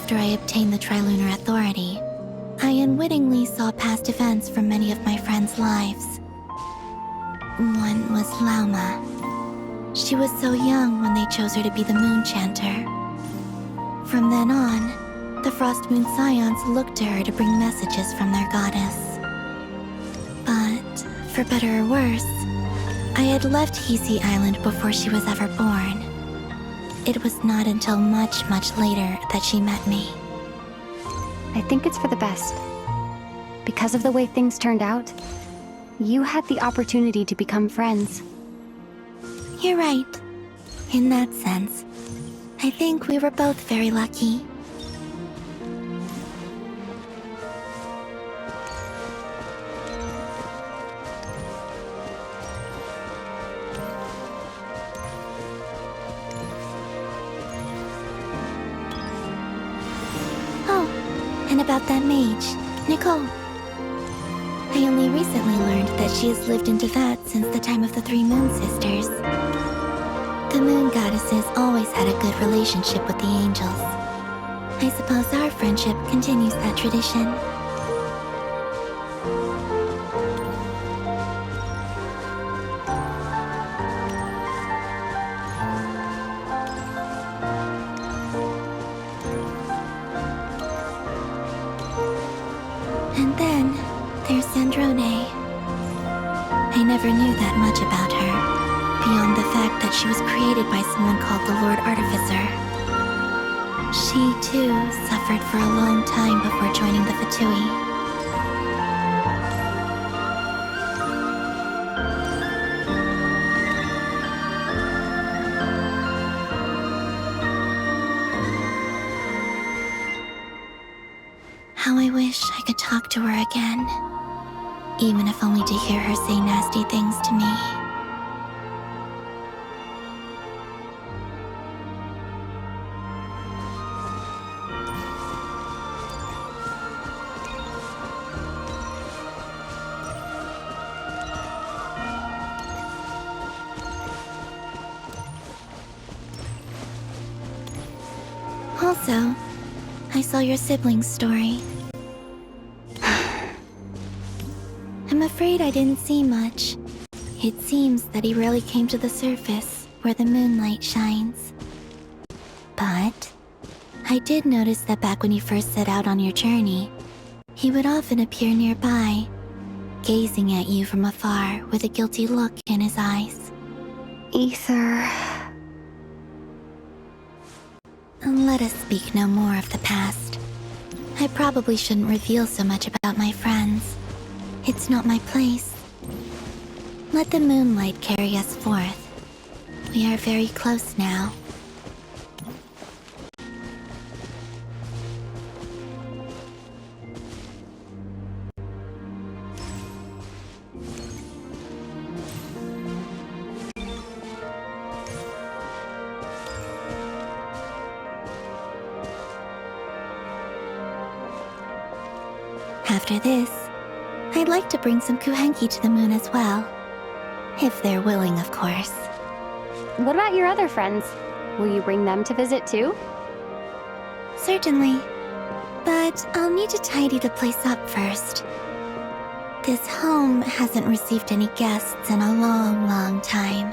after I obtained the Trilunar Authority, I unwittingly saw past events from many of my friends' lives. One was Lauma. She was so young when they chose her to be the Moon Chanter. From then on, the Frost Moon Scions looked to her to bring messages from their goddess. But, for better or worse, I had left Hisi Island before she was ever born. It was not until much later that she met me. I think it's for the best. Because of the way things turned out, you had the opportunity to become friends. You're right. In that sense, I think we were both very lucky. And about that mage, Nicole. I only recently learned that she has lived in Teyvat since the time of the Three Moon Sisters. The Moon Goddesses always had a good relationship with the angels. I suppose our friendship continues that tradition. And then, there's Sandrone. I never knew that much about her, beyond the fact that she was created by someone called the Lord Artificer. She, too, suffered for a long time before joining the VIII. How I wish I could talk to her again, even if only to hear her say nasty things to me. Also, I saw your sibling's story. I'm afraid I didn't see much. It seems that he rarely came to the surface, where the moonlight shines. But I did notice that back when you first set out on your journey, he would often appear nearby, gazing at you from afar with a guilty look in his eyes. Ether... Let us speak no more of the past. I probably shouldn't reveal so much about my friends. It's not my place. Let the moonlight carry us forth. We are very close now. After this, I'd like to bring some kuhenki to the moon as well. If they're willing, of course. What about your other friends? Will you bring them to visit too? Certainly. But I'll need to tidy the place up first. This home hasn't received any guests in a long time.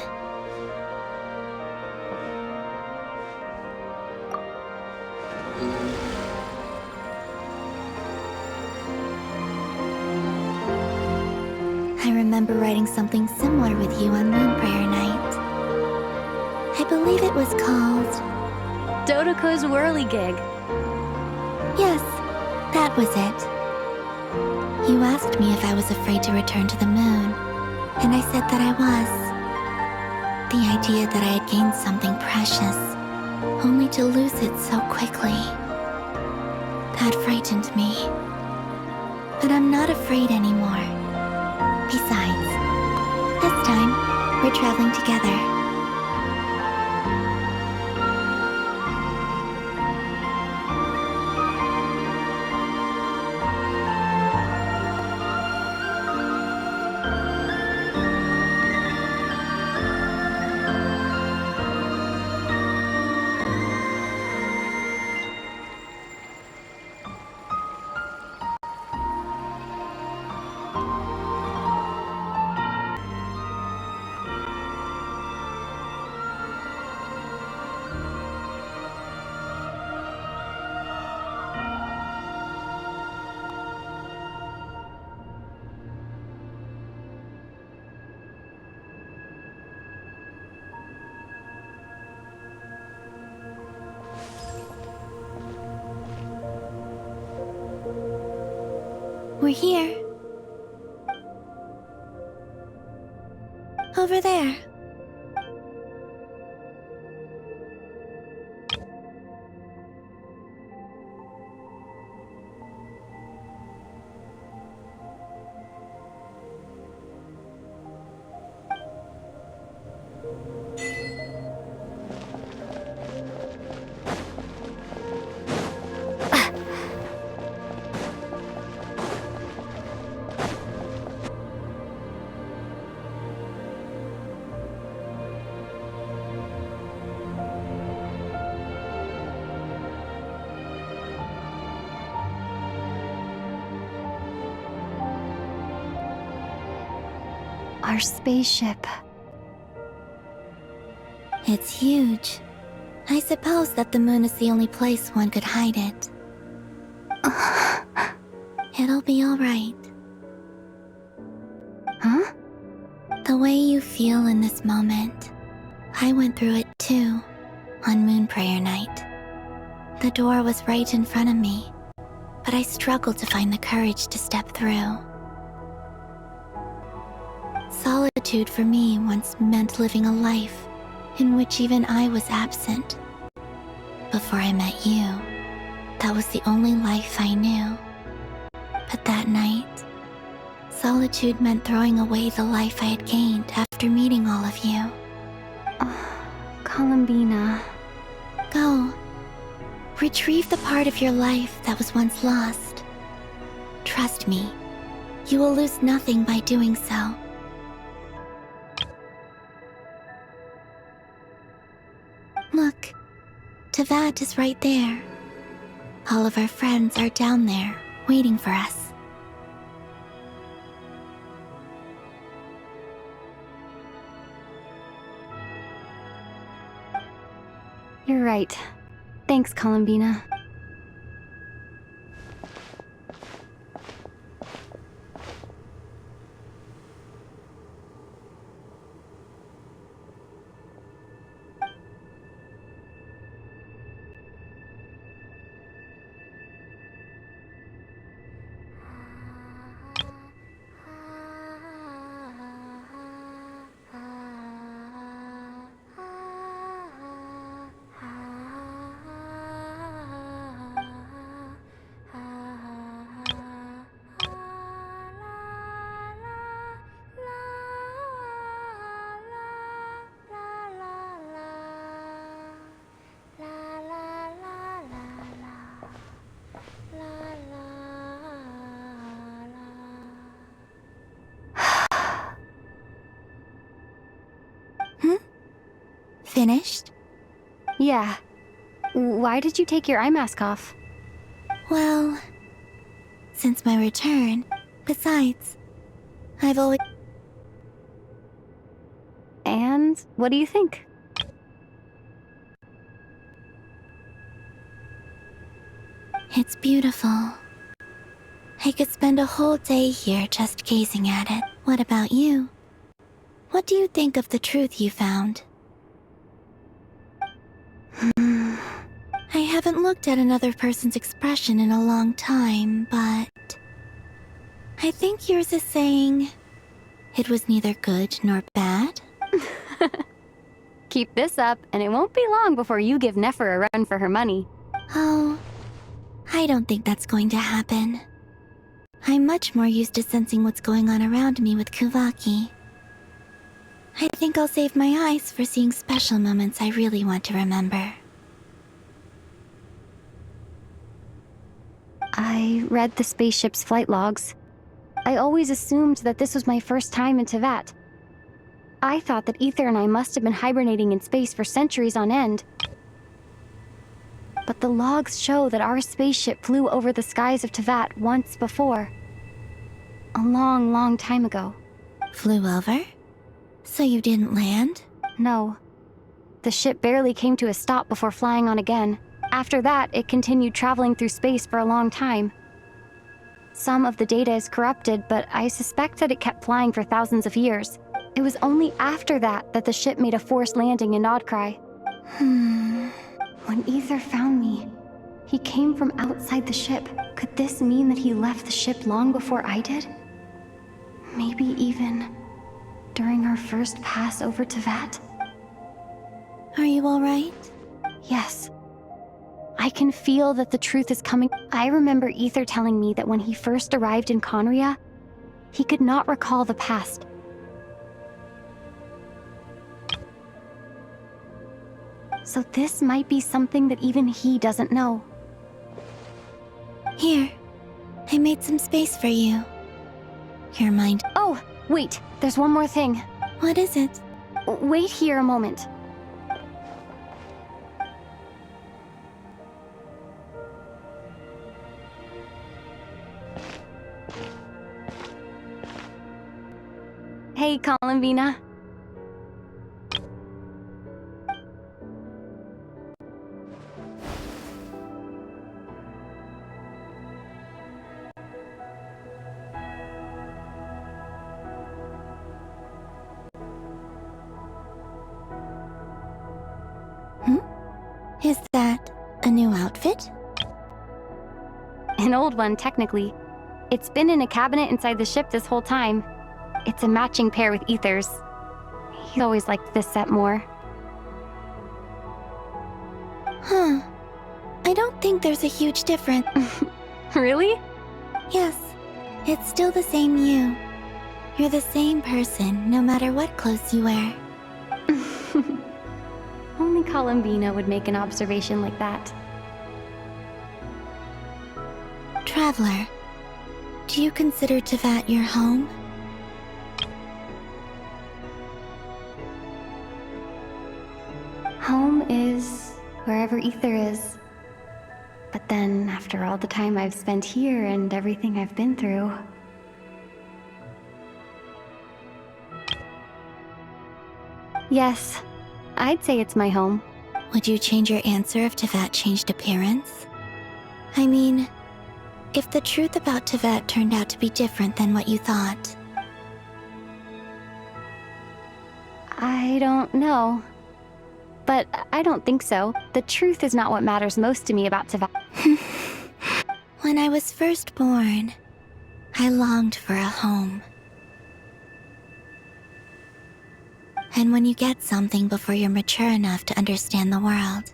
I remember writing something similar with you on Moon Prayer Night. I believe it was called... Dodoko's Whirligig. Yes, that was it. You asked me if I was afraid to return to the moon, and I said that I was. The idea that I had gained something precious, only to lose it so quickly. That frightened me. But I'm not afraid anymore. Besides, this time, we're traveling together. We're here. Over there. Our spaceship. It's huge. I suppose that the moon is the only place one could hide it. It'll be alright. Huh? The way you feel in this moment, I went through it too, on Moon Prayer Night. The door was right in front of me, but I struggled to find the courage to step through. Solitude for me once meant living a life in which even I was absent. Before I met you, that was the only life I knew. But that night, solitude meant throwing away the life I had gained after meeting all of you. Columbina. Go. Retrieve the part of your life that was once lost. Trust me, you will lose nothing by doing so. Look, Tevat is right there. All of our friends are down there, waiting for us. You're right. Thanks, Columbina. Finished? Yeah. Why did you take your eye mask off? Well, since my return, besides, I've always... And what do you think? It's beautiful. I could spend a whole day here just gazing at it. What about you? What do you think of the truth you found? I haven't looked at another person's expression in a long time, but... I think yours is saying... it was neither good nor bad. Keep this up, and it won't be long before you give Nefer a run for her money. Oh, I don't think that's going to happen. I'm much more used to sensing what's going on around me with Kuvaki. I think I'll save my eyes for seeing special moments I really want to remember. I read the spaceship's flight logs. I always assumed that this was my first time in Tevat. I thought that Ether and I must have been hibernating in space for centuries on end. But the logs show that our spaceship flew over the skies of Tevat once before. A long, long time ago. Flew over? So you didn't land? No. The ship barely came to a stop before flying on again. After that, it continued traveling through space for a long time. Some of the data is corrupted, but I suspect that it kept flying for thousands of years. It was only after that that the ship made a forced landing in Nodcry. When Ether found me, he came from outside the ship. Could this mean that he left the ship long before I did? Maybe even during our first pass over to Vat? Are you alright? Yes. I can feel that the truth is coming. I remember Ether telling me that when he first arrived in Conria, he could not recall the past. So this might be something that even he doesn't know. Here, I made some space for you. Your mind. Oh, wait, there's one more thing. What is it? Wait here a moment. Hey, Columbina. Is that a new outfit? An old one, technically. It's been in a cabinet inside the ship this whole time. It's a matching pair with Ether's. He always liked this set more. Huh. I don't think there's a huge difference. Really? Yes, it's still the same you. You're the same person, no matter what clothes you wear. Only Columbina would make an observation like that. Traveler, do you consider Tevat your home? Home is wherever Ether is. But then, after all the time I've spent here and everything I've been through... Yes, I'd say it's my home. Would you change your answer if Tevat changed appearance? I mean, if the truth about Tevat turned out to be different than what you thought. I don't know. But I don't think so. The truth is not what matters most to me about Tevat. When I was first born, I longed for a home. And when you get something before you're mature enough to understand the world,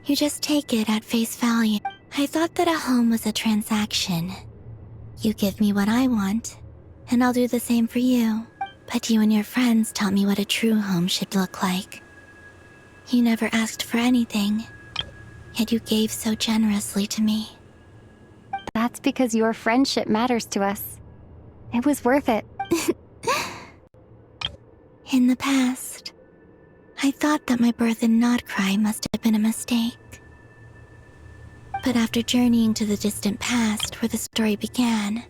you just take it at face value. I thought that a home was a transaction. You give me what I want, and I'll do the same for you. But you and your friends taught me what a true home should look like. You never asked for anything, yet you gave so generously to me. That's because your friendship matters to us. It was worth it. In the past, I thought that my birth in Nodcry must have been a mistake. But after journeying to the distant past where the story began,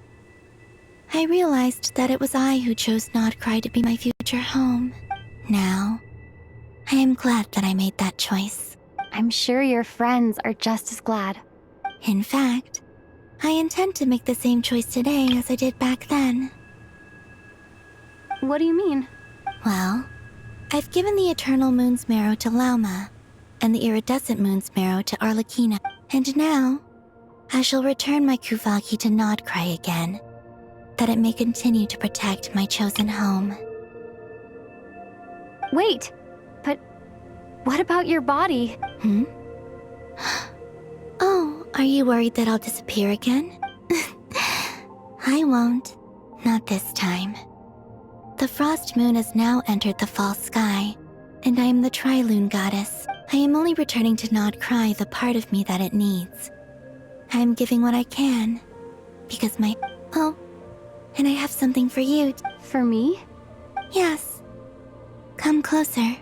I realized that it was I who chose Nodcry to be my future home. Now, I am glad that I made that choice. I'm sure your friends are just as glad. In fact, I intend to make the same choice today as I did back then. What do you mean? Well, I've given the Eternal Moon's Marrow to Lauma, and the Iridescent Moon's Marrow to Arlecchina, and now, I shall return my Kuvagi to Nodcry again, that it may continue to protect my chosen home. Wait, but what about your body? Oh, are you worried that I'll disappear again? I won't. Not this time. The Frost Moon has now entered the false sky, and I am the Trilune Goddess. I am only returning to Nodcry the part of me that it needs. I am giving what I can, because my... Oh, and I have something for you. For me? Yes. Come closer.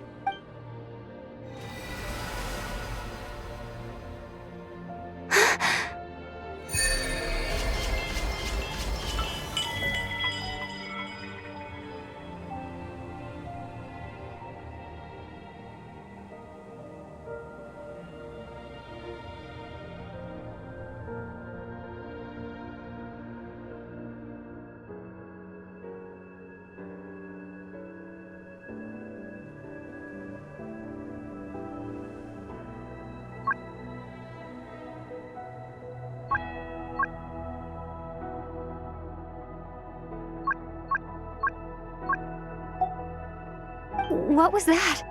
What was that?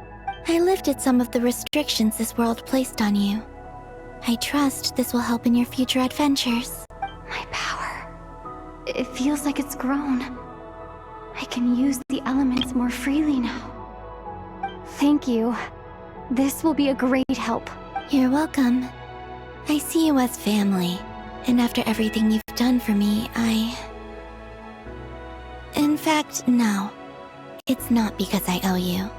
I lifted some of the restrictions this world placed on you. I trust this will help in your future adventures. My power. It feels like it's grown. I can use the elements more freely now. Thank you. This will be a great help. You're welcome. I see you as family, and after everything you've done for me, In fact, no. It's not because I owe you.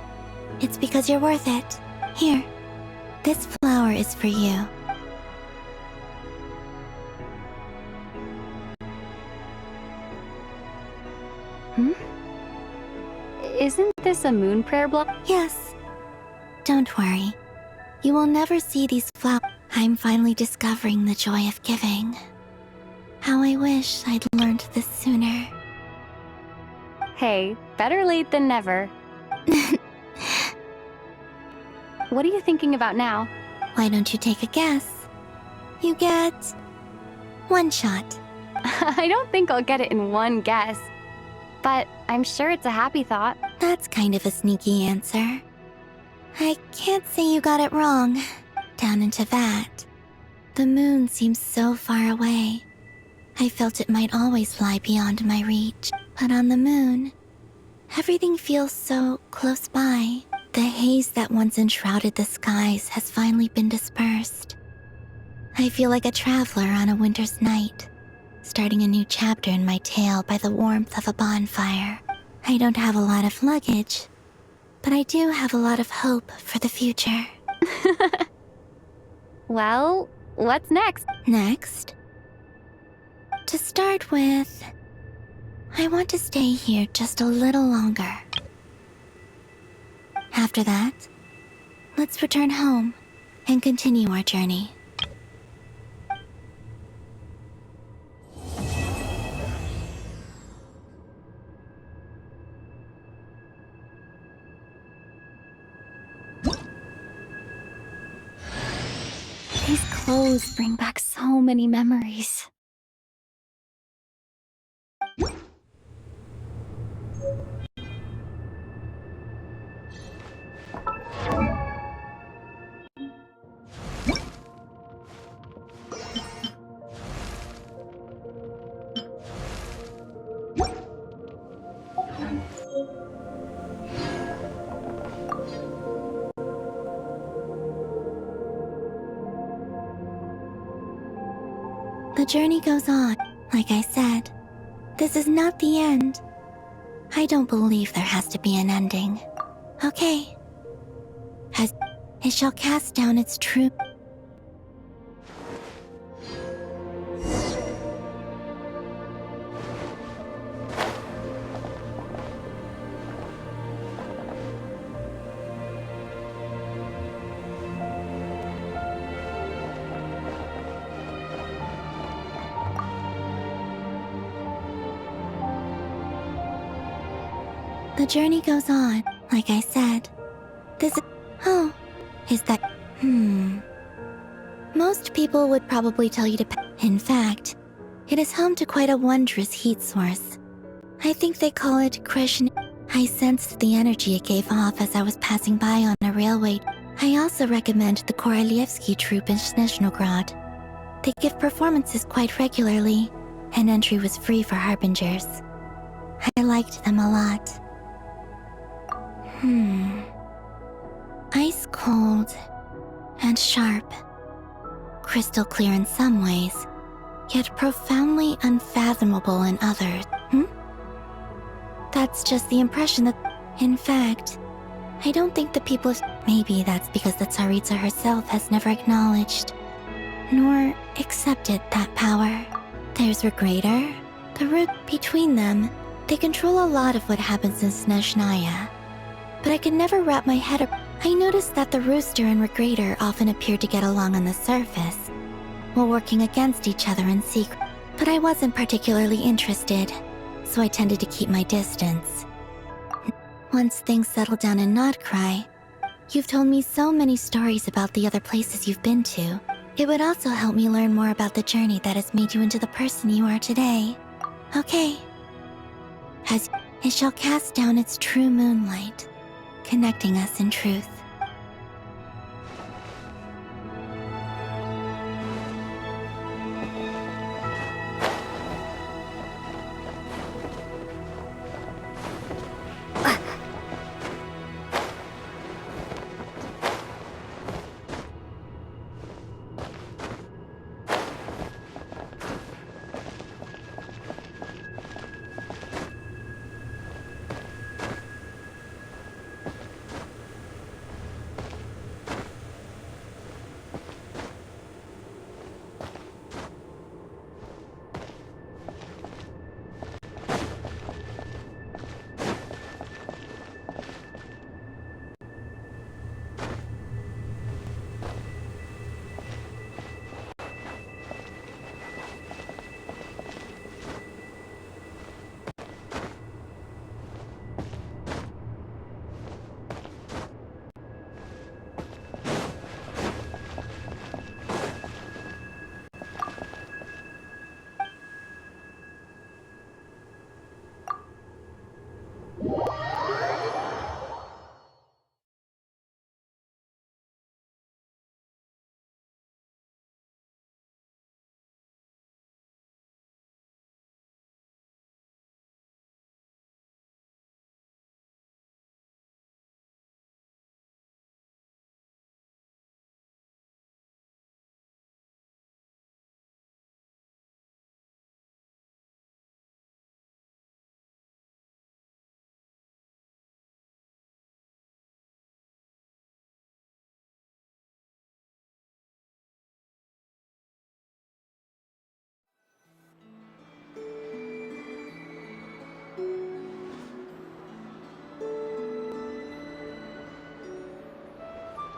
It's because you're worth it. Here, this flower is for you. Isn't this a moon prayer block? Yes. Don't worry. You will never see these flowers. I'm finally discovering the joy of giving. How I wish I'd learned this sooner. Hey, better late than never. What are you thinking about now? Why don't you take a guess? You get... one shot. I don't think I'll get it in one guess. But I'm sure it's a happy thought. That's kind of a sneaky answer. I can't say you got it wrong. Down into that. The moon seems so far away. I felt it might always lie beyond my reach. But on the moon, everything feels so close by. The haze that once enshrouded the skies has finally been dispersed. I feel like a traveler on a winter's night, starting a new chapter in my tale by the warmth of a bonfire. I don't have a lot of luggage, but I do have a lot of hope for the future. Well, what's next? Next? To start with, I want to stay here just a little longer. After that, let's return home and continue our journey. These clothes bring back so many memories. The journey goes on. Like I said, this is not the end. I don't believe there has to be an ending. Okay. As it shall cast down its true... The journey goes on, like I said. This is... Oh, is that... Most people would probably tell you to... In fact, it is home to quite a wondrous heat source. I think they call it Krishna. I sensed the energy it gave off as I was passing by on a railway. I also recommend the Korolievsky troupe in Snezhnogrod. They give performances quite regularly, and entry was free for harbingers. I liked them a lot. Ice cold and sharp. Crystal clear in some ways, yet profoundly unfathomable in others. That's just the impression that... In fact, I don't think the people... Maybe that's because the Tsaritsa herself has never acknowledged, nor accepted that power. There's Regrator, the root between them. They control a lot of what happens in Snezhnaya. But I could never wrap my head up. I noticed that the Rooster and Regrator often appeared to get along on the surface, while working against each other in secret. But I wasn't particularly interested, so I tended to keep my distance. Once things settled down in Nodcry, you've told me so many stories about the other places you've been to. It would also help me learn more about the journey that has made you into the person you are today. Okay. As it shall cast down its true moonlight, connecting us in truth.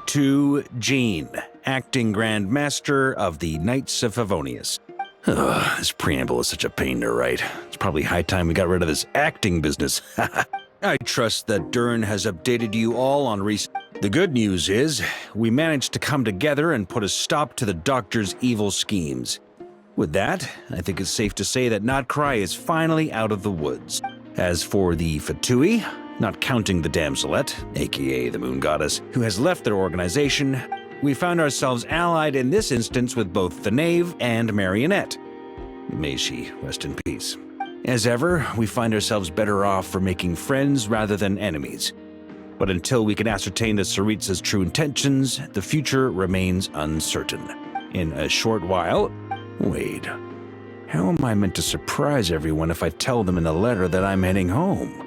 To Jean, acting Grand Master of the Knights of Favonius. Ugh, this preamble is such a pain to write. It's probably high time we got rid of this acting business. I trust that Dern has updated you all on recent... The good news is, we managed to come together and put a stop to the Doctor's evil schemes. With that, I think it's safe to say that Notcry is finally out of the woods. As for the Fatui, not counting the Damselette, aka the Moon Goddess, who has left their organization, we found ourselves allied in this instance with both the Knave and Marionette. May she rest in peace. As ever, we find ourselves better off for making friends rather than enemies. But until we can ascertain the Tsaritsa's true intentions, the future remains uncertain. In a short while... Wait, how am I meant to surprise everyone if I tell them in the letter that I'm heading home?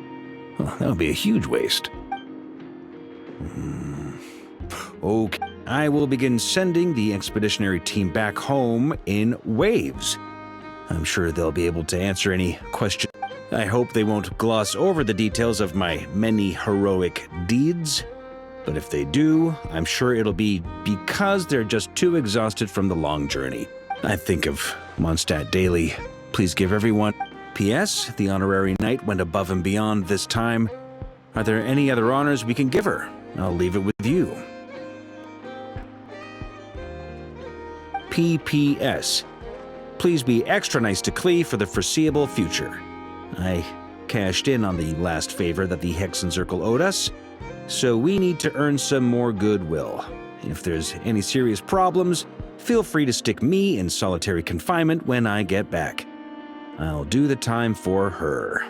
Well, that would be a huge waste. Okay, I will begin sending the expeditionary team back home in waves. I'm sure they'll be able to answer any questions. I hope they won't gloss over the details of my many heroic deeds. But if they do, I'm sure it'll be because they're just too exhausted from the long journey. I think of Mondstadt daily. Please give everyone... P.S. The honorary knight went above and beyond this time. Are there any other honors we can give her? I'll leave it with you. P.P.S. Please be extra nice to Klee for the foreseeable future. I cashed in on the last favor that the Hexen Circle owed us, so we need to earn some more goodwill. If there's any serious problems, feel free to stick me in solitary confinement when I get back. I'll do the time for her.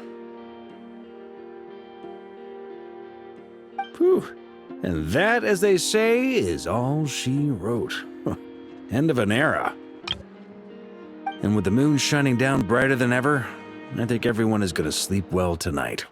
Whew. And that, as they say, is all she wrote. End of an era. And with the moon shining down brighter than ever, I think everyone is going to sleep well tonight.